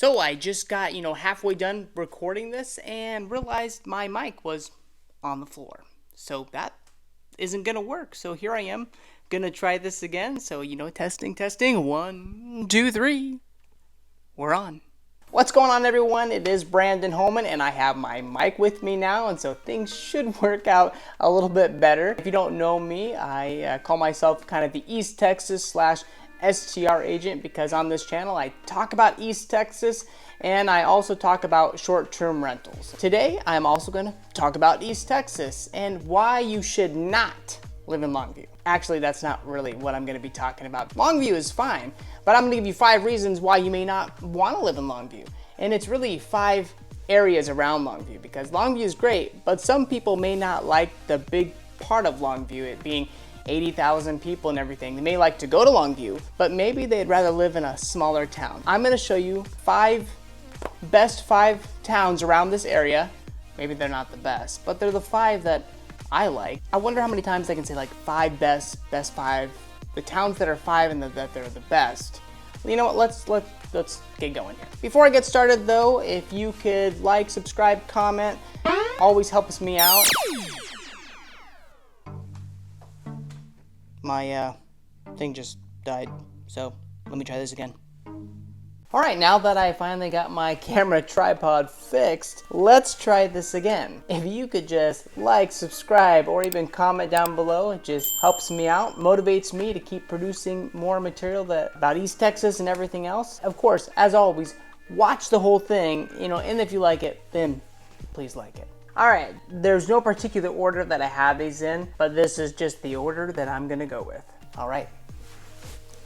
So I just got, halfway done recording this and realized my mic was on the floor. So that isn't going to work. So here I am going to try this again. So, testing. 1, 2, 3. We're on. What's going on, everyone? It is Brandon Holman, and I have my mic with me now, and so things should work out a little bit better. If you don't know me, I call myself kind of the East Texas / STR agent, because on this channel I talk about East Texas and I also talk about short-term rentals. Today I'm also going to talk about East Texas and why you should not live in Longview. Actually, that's not really what I'm going to be talking about. Longview is fine, but I'm going to give you 5 reasons why you may not want to live in Longview. And it's really 5 areas around Longview, because Longview is great, but some people may not like the big part of Longview, it being 80,000 people and everything. They may like to go to Longview, but maybe they'd rather live in a smaller town. I'm going to show you best 5 towns around this area. Maybe they're not the best, but they're the 5 that I like. I wonder how many times I can say like 5 best 5, the towns that are 5 and that they're the best. Well, you know what? Let's get going here. Before I get started though, if you could like, subscribe, comment, always helps me out. My thing just died, so let me try this again. Alright, now that I finally got my camera tripod fixed, let's try this again. If you could just like, subscribe, or even comment down below, it just helps me out, motivates me to keep producing more material about East Texas and everything else. Of course, as always, watch the whole thing, and if you like it, then please like it. Alright, there's no particular order that I have these in, but this is just the order that I'm gonna go with. Alright,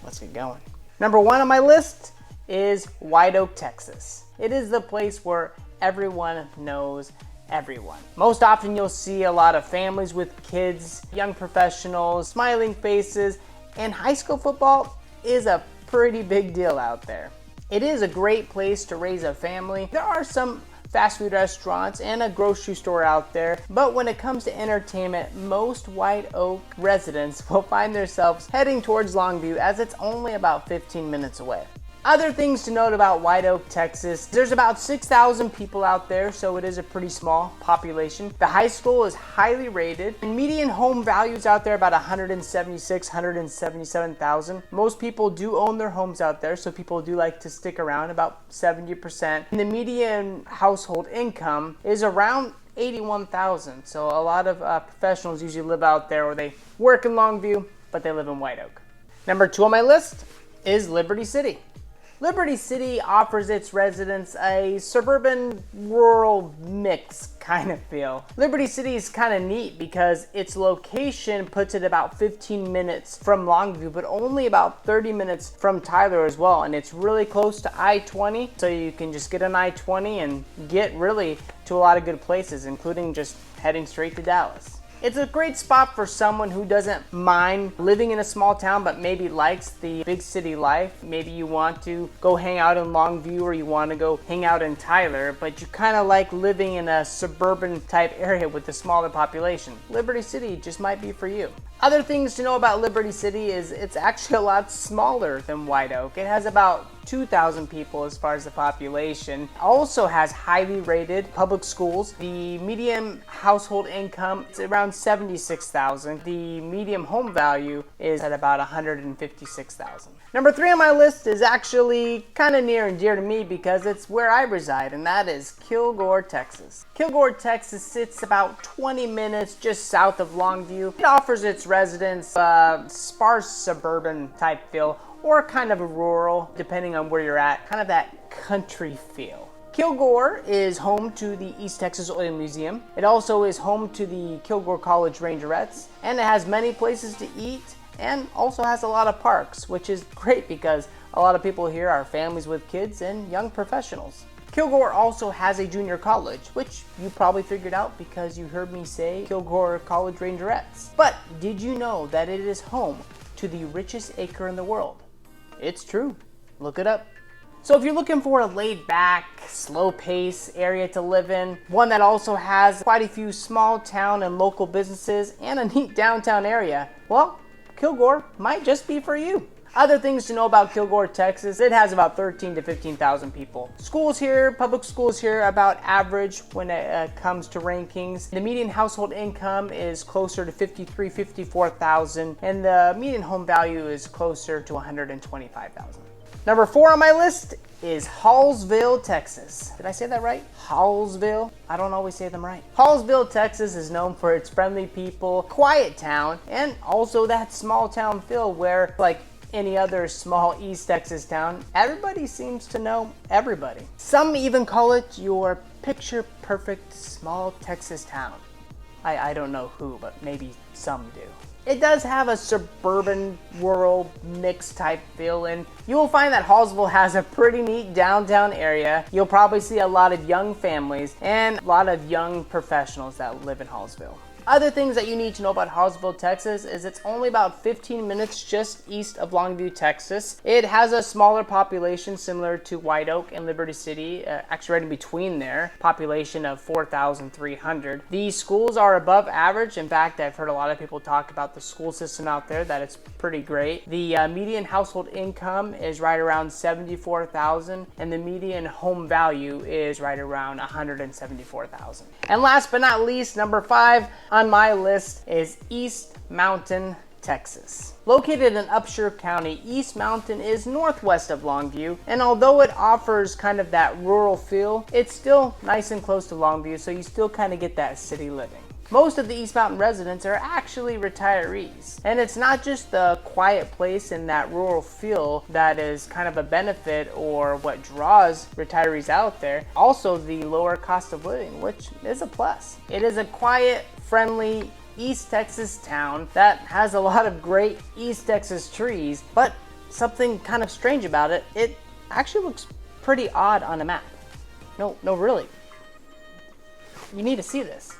let's get going. Number 1 on my list is White Oak, Texas. It is the place where everyone knows everyone. Most often you'll see a lot of families with kids, young professionals, smiling faces, and high school football is a pretty big deal out there. It is a great place to raise a family. There are some fast food restaurants and a grocery store out there, but when it comes to entertainment, most White Oak residents will find themselves heading towards Longview, as it's only about 15 minutes away. Other things to note about White Oak, Texas: there's about 6,000 people out there, so it is a pretty small population. The high school is highly rated, and median home values out there about $176,000, $177,000. Most people do own their homes out there, so people do like to stick around, about 70%. And the median household income is around $81,000. So a lot of professionals usually live out there, or they work in Longview, but they live in White Oak. Number 2 on my list is Liberty City. Liberty City offers its residents a suburban rural mix kind of feel. Liberty City is kind of neat because its location puts it about 15 minutes from Longview, but only about 30 minutes from Tyler as well. And it's really close to I-20, so you can just get an I-20 and get really to a lot of good places, including just heading straight to Dallas. It's a great spot for someone who doesn't mind living in a small town but maybe likes the big city life. Maybe you want to go hang out in Longview, or you want to go hang out in Tyler, but you kind of like living in a suburban type area with a smaller population. Liberty City just might be for you. Other things to know about Liberty City is it's actually a lot smaller than White Oak. It has about 2,000 people as far as the population. Also has highly rated public schools. The median household income is around $76,000. The median home value is at about $156,000. Number 3 on my list is actually kind of near and dear to me because it's where I reside, and that is Kilgore, Texas. Kilgore, Texas sits about 20 minutes just south of Longview. It offers its residents a sparse suburban type feel, or kind of a rural, depending on where you're at, kind of that country feel. Kilgore is home to the East Texas Oil Museum. It also is home to the Kilgore College Rangerettes, and it has many places to eat, and also has a lot of parks, which is great because a lot of people here are families with kids and young professionals. Kilgore also has a junior college, which you probably figured out because you heard me say Kilgore College Rangerettes. But did you know that it is home to the richest acre in the world? It's true. Look it up. So if you're looking for a laid-back, slow-paced area to live in, one that also has quite a few small town and local businesses and a neat downtown area, well, Kilgore might just be for you. Other things to know about Kilgore, Texas, it has about 13 to 15,000 people. Schools here, public schools here, about average when it comes to rankings. The median household income is closer to 53, 54,000, and the median home value is closer to 125,000. Number 4 on my list is Hallsville, Texas. Did I say that right? Hallsville? I don't always say them right. Hallsville, Texas is known for its friendly people, quiet town, and also that small town feel where, like any other small East Texas town, everybody seems to know everybody. Some even call it your picture perfect small Texas town. I don't know who, but maybe some do. It does have a suburban, rural, mixed type feel, and you will find that Hallsville has a pretty neat downtown area. You'll probably see a lot of young families and a lot of young professionals that live in Hallsville. Other things that you need to know about Hallsville, Texas is it's only about 15 minutes just east of Longview, Texas. It has a smaller population similar to White Oak and Liberty City, actually right in between there, population of 4,300. The schools are above average. In fact, I've heard a lot of people talk about the school system out there, that it's pretty great. The median household income is right around 74,000, and the median home value is right around 174,000. And last but not least, number 5 on my list is East Mountain, Texas. Located in Upshur County, East Mountain is northwest of Longview, and although it offers kind of that rural feel, it's still nice and close to Longview, so you still kind of get that city living. Most of the East Mountain residents are actually retirees, and it's not just the quiet place and that rural feel that is kind of a benefit or what draws retirees out there, also the lower cost of living, which is a plus. It is a quiet, friendly East Texas town that has a lot of great East Texas trees, but something kind of strange about it, it actually looks pretty odd on a map. No, really. You need to see this.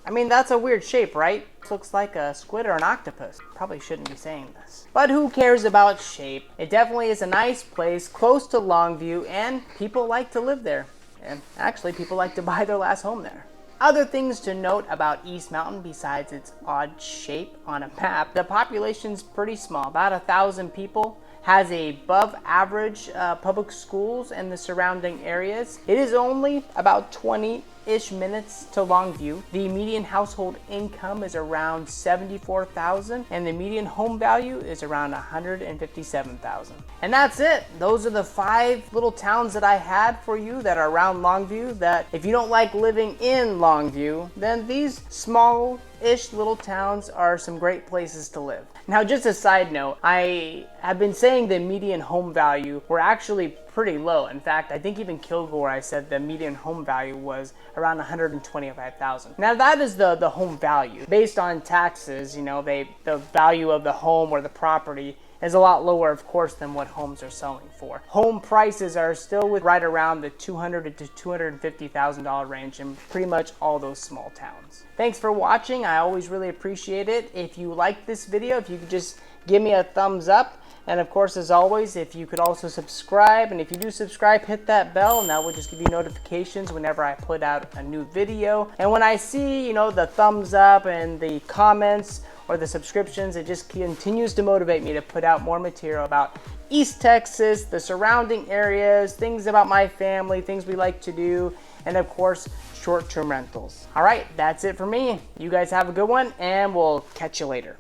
I mean, that's a weird shape, right? It looks like a squid or an octopus. Probably shouldn't be saying this. But who cares about shape? It definitely is a nice place, close to Longview, and people like to live there. And actually, people like to buy their last home there. Other things to note about East Mountain besides its odd shape on a map, the population's pretty small, about 1,000 people. Has above average public schools in the surrounding areas. It is only about 20-ish minutes to Longview. The median household income is around 74,000, and the median home value is around 157,000. And that's it. Those are the 5 little towns that I had for you that are around Longview, that if you don't like living in Longview, then these small-ish little towns are some great places to live. Now, just a side note, I have been saying the median home value were actually pretty low. In fact, I think even Kilgore, I said the median home value was around 125,000. Now, that is the home value. Based on taxes, you know, the value of the home or the property is a lot lower, of course, than what homes are selling for. Home prices are still right around the $200,000 to $250,000 range in pretty much all those small towns. Thanks for watching. I always really appreciate it. If you like this video, if you could just give me a thumbs up. And of course, as always, if you could also subscribe, and if you do subscribe, hit that bell, and that will just give you notifications whenever I put out a new video. And when I see, you know, the thumbs up and the comments or the subscriptions, it just continues to motivate me to put out more material about East Texas, the surrounding areas, things about my family, things we like to do, and of course, short-term rentals. All right, that's it for me. You guys have a good one, and we'll catch you later.